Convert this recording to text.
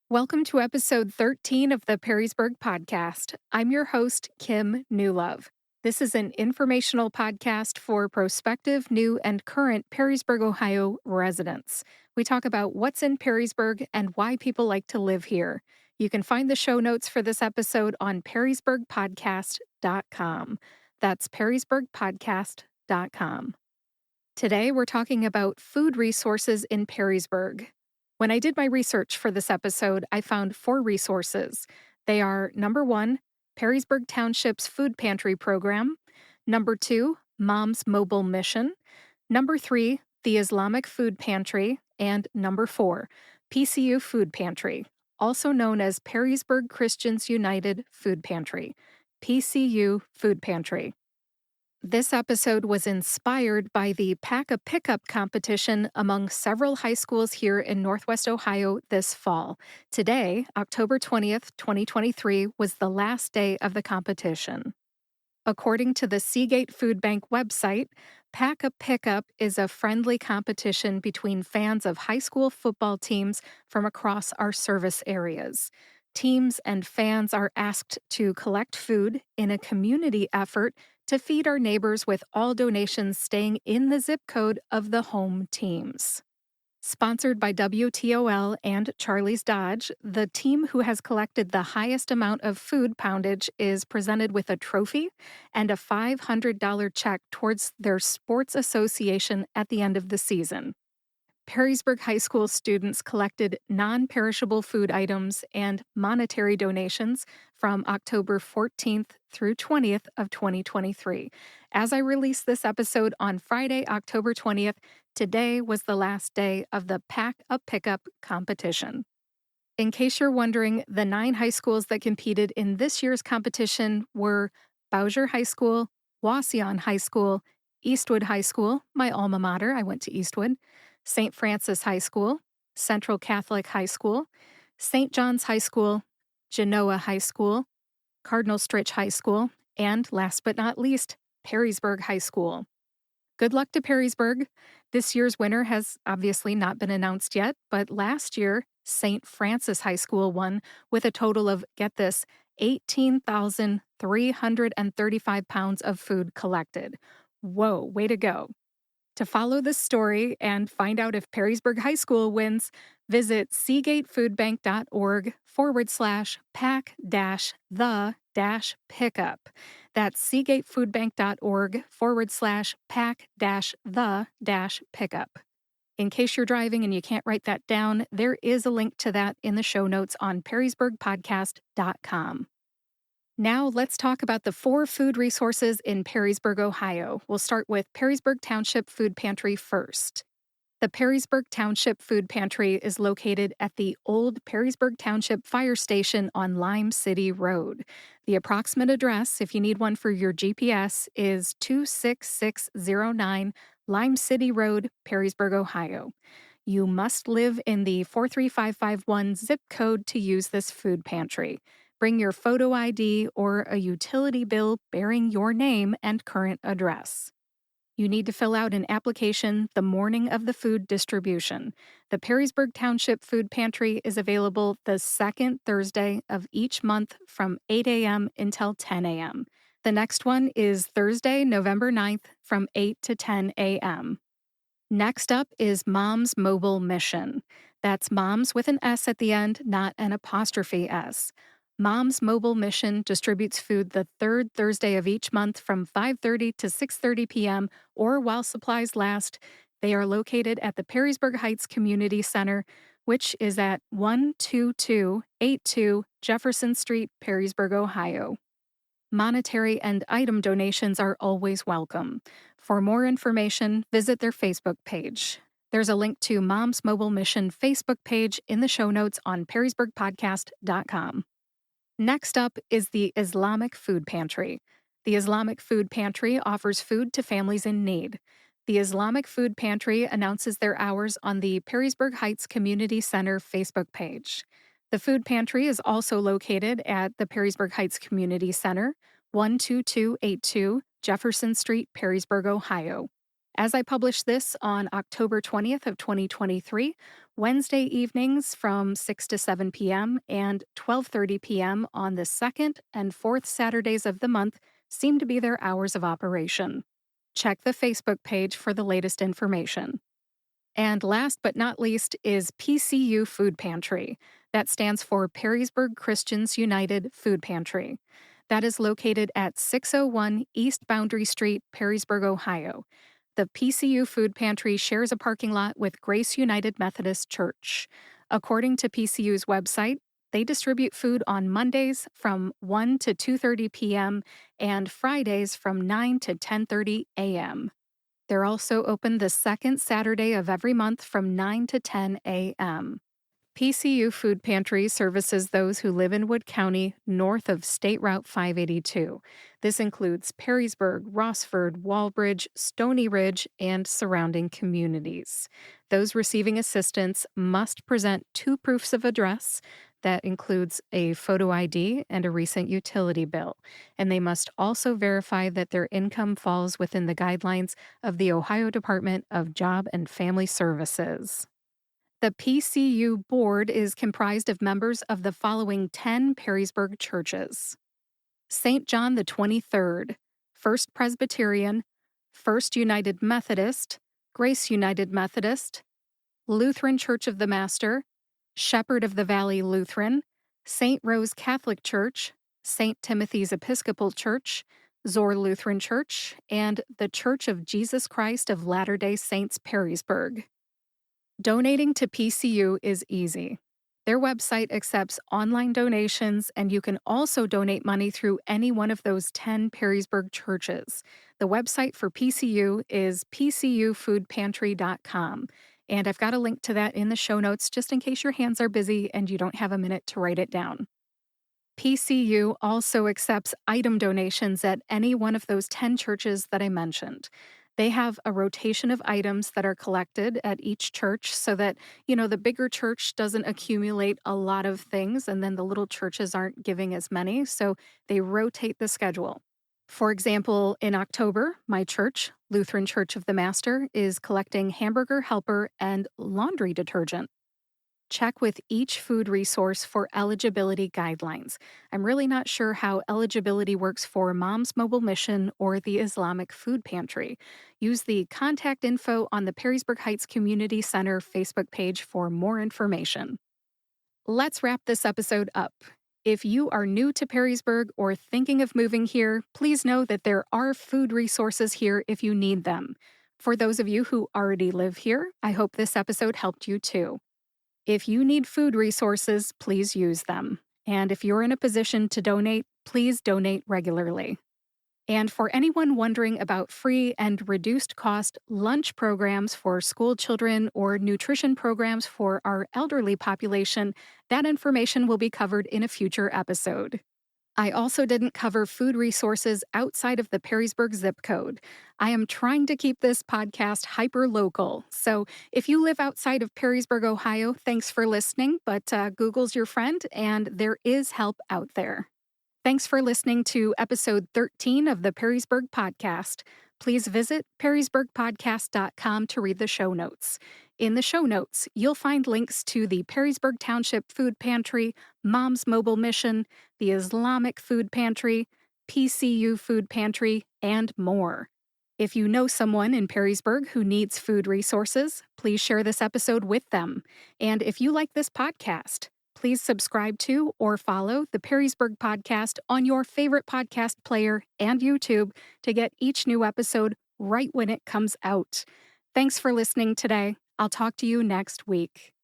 Welcome to episode 13 of the Perrysburg Podcast. I'm your host, Kim Newlove. This is an informational podcast for prospective, new, and current Perrysburg, Ohio residents. We talk about what's in Perrysburg and why people like to live here. You can find the show notes for this episode on perrysburgpodcast.com. That's perrysburgpodcast.com. Today, we're talking about food resources in Perrysburg. When I did my research for this episode, I found 4 resources. They are number 1, Perrysburg Township's Food Pantry program, number 2, Mom's Mobile Mission, number 3, the Islamic Food Pantry, and number 4, PCU Food Pantry, also known as Perrysburg Christians United Food Pantry, PCU Food Pantry. This episode was inspired by the Pack a Pickup competition among several high schools here in Northwest Ohio this fall. Today, October 20th, 2023, was the last day of the competition. According to the Seagate Food Bank website, Pack a Pickup is a friendly competition between fans of high school football teams from across our service areas. Teams and fans are asked to collect food in a community effort to feed our neighbors with all donations staying in the zip code of the home teams. Sponsored by WTOL and Charlie's Dodge, the team who has collected the highest amount of food poundage is presented with a trophy and a $500 check towards their sports association at the end of the season. Perrysburg High School students collected non-perishable food items and monetary donations from October 14th through 20th of 2023. As I release this episode on Friday, October 20th, today was the last day of the Pack a Pickup competition. In case you're wondering, the 9 high schools that competed in this year's competition were Bowsher High School, Wauseon High School, Eastwood High School, my alma mater, I went to Eastwood, St. Francis High School, Central Catholic High School, St. John's High School, Genoa High School, Cardinal Stritch High School, and last but not least, Perrysburg High School. Good luck to Perrysburg. This year's winner has obviously not been announced yet, but last year, St. Francis High School won with a total of, get this, 18,335 pounds of food collected. Whoa, way to go. To follow this story and find out if Perrysburg High School wins, visit seagatefoodbank.org/pack-the-pickup. That's seagatefoodbank.org/pack-the-pickup. In case you're driving and you can't write that down, there is a link to that in the show notes on perrysburgpodcast.com. Now let's talk about the 4 food resources in Perrysburg, Ohio. We'll start with Perrysburg Township Food Pantry first. The Perrysburg Township Food Pantry is located at the old Perrysburg Township Fire Station on Lime City Road. The approximate address, if you need one for your GPS, is 26609 Lime City Road, Perrysburg, Ohio. You must live in the 43551 zip code to use this food pantry. Bring your photo ID or a utility bill bearing your name and current address. You need to fill out an application the morning of the food distribution. The Perrysburg Township Food Pantry is available the second Thursday of each month from 8 a.m. until 10 a.m. The next one is Thursday, November 9th from 8 to 10 a.m. Next up is Mom's Mobile Mission. That's Mom's with an S at the end, not an apostrophe S. Mom's Mobile Mission distributes food the third Thursday of each month from 5:30 to 6:30 p.m. or while supplies last. They are located at the Perrysburg Heights Community Center, which is at 12282 Jefferson Street, Perrysburg, Ohio. Monetary and item donations are always welcome. For more information, visit their Facebook page. There's a link to Mom's Mobile Mission Facebook page in the show notes on perrysburgpodcast.com. Next up is the Islamic Food Pantry. The Islamic Food Pantry offers food to families in need. The Islamic Food Pantry announces their hours on the Perrysburg Heights Community Center Facebook page. The food pantry is also located at the Perrysburg Heights Community Center, 12282 Jefferson Street, Perrysburg, Ohio. As I publish this on October 20th of 2023, Wednesday evenings from 6 to 7 p.m. and 12:30 p.m. on the second and fourth Saturdays of the month seem to be their hours of operation. Check the Facebook page for the latest information. And last but not least is PCU Food Pantry. That stands for Perrysburg Christians United Food Pantry. That is located at 601 East Boundary Street, Perrysburg, Ohio. The PCU Food Pantry shares a parking lot with Grace United Methodist Church. According to PCU's website, they distribute food on Mondays from 1 to 2:30 p.m. and Fridays from 9 to 10:30 a.m. They're also open the second Saturday of every month from 9 to 10 a.m. PCU Food Pantry services those who live in Wood County north of State Route 582. This includes Perrysburg, Rossford, Walbridge, Stony Ridge, and surrounding communities. Those receiving assistance must present 2 proofs of address. That includes a photo ID and a recent utility bill. And they must also verify that their income falls within the guidelines of the Ohio Department of Job and Family Services. The PCU board is comprised of members of the following 10 Perrysburg churches: St. John the 23rd, First Presbyterian, First United Methodist, Grace United Methodist, Lutheran Church of the Master, Shepherd of the Valley Lutheran, St. Rose Catholic Church, St. Timothy's Episcopal Church, Zor Lutheran Church, and the Church of Jesus Christ of Latter-day Saints Perrysburg. Donating to PCU is easy. Their website accepts online donations, and you can also donate money through any one of those 10 Perrysburg churches. The website for PCU is pcufoodpantry.com, and I've got a link to that in the show notes just in case your hands are busy and you don't have a minute to write it down. PCU also accepts item donations at any one of those 10 churches that I mentioned. They have a rotation of items that are collected at each church so that, the bigger church doesn't accumulate a lot of things and then the little churches aren't giving as many, so they rotate the schedule. For example, in October, my church, Lutheran Church of the Master, is collecting hamburger helper and laundry detergent. Check with each food resource for eligibility guidelines. I'm really not sure how eligibility works for Mom's Mobile Mission or the Islamic Food Pantry. Use the contact info on the Perrysburg Heights Community Center Facebook page for more information. Let's wrap this episode up. If you are new to Perrysburg or thinking of moving here, please know that there are food resources here if you need them. For those of you who already live here, I hope this episode helped you too. If you need food resources, please use them. And if you're in a position to donate, please donate regularly. And for anyone wondering about free and reduced cost lunch programs for school children or nutrition programs for our elderly population, that information will be covered in a future episode. I also didn't cover food resources outside of the Perrysburg zip code. I am trying to keep this podcast hyper-local, so if you live outside of Perrysburg, Ohio, thanks for listening, but Google's your friend, and there is help out there. Thanks for listening to episode 13 of the Perrysburg Podcast. Please visit perrysburgpodcast.com to read the show notes. In the show notes, you'll find links to the Perrysburg Township Food Pantry, Mom's Mobile Mission, the Islamic Food Pantry, PCU Food Pantry, and more. If you know someone in Perrysburg who needs food resources, please share this episode with them. And if you like this podcast, please subscribe to or follow the Perrysburg Podcast on your favorite podcast player and YouTube to get each new episode right when it comes out. Thanks for listening today. I'll talk to you next week.